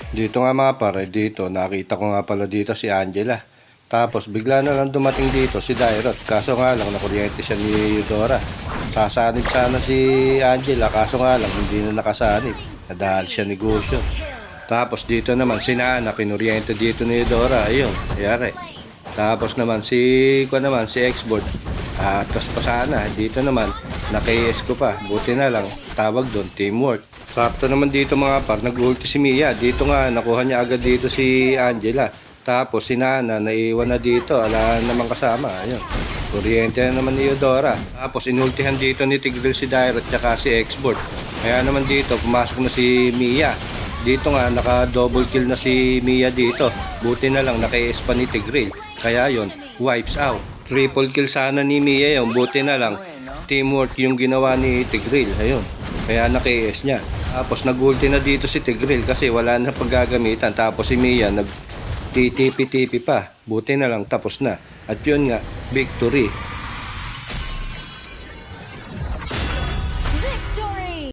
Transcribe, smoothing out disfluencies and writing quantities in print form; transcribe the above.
Dito nga mga pare, dito nakita ko nga pala dito si Angela. Tapos bigla na lang dumating dito si Dairot. Kaso nga lang nakuryente siya ni Eudora. Sasanib sana si Angela, kaso nga lang hindi na nakasanib. Nadahal siya negosyo. Tapos dito naman si Nana, kinuryente dito ni Eudora. Ayun, yari. Tapos naman si Xboard. Tapos pa sana, dito naman naka-AS ko pa. Buti na lang, tawag doon, teamwork. Sakto naman dito mga par, nag-ulti si Mia. Dito nga, nakuha niya agad dito si Angela. Tapos si Nana, naiwan na dito. Ala naman kasama. Ayun. Kuryente na naman ni Eudora. Tapos inultihan dito ni Tigreal si Dairot at si Xboard. Kaya naman dito, pumasok na si Mia. Dito nga, naka-double kill na si Mia dito. Buti na lang, naka-AS pa ni Tigreal. Kaya yon wipes out. Triple kill sana ni Mia yun. Buti na lang, teamwork yung ginawa ni Tigreal. Ayun. Kaya naka-AS niya. Tapos nag-ulti na dito si Tigreal kasi wala na paggagamitan. Tapos si Mia nag-titipi-tipi pa. Buti na lang tapos na. At yun nga, victory.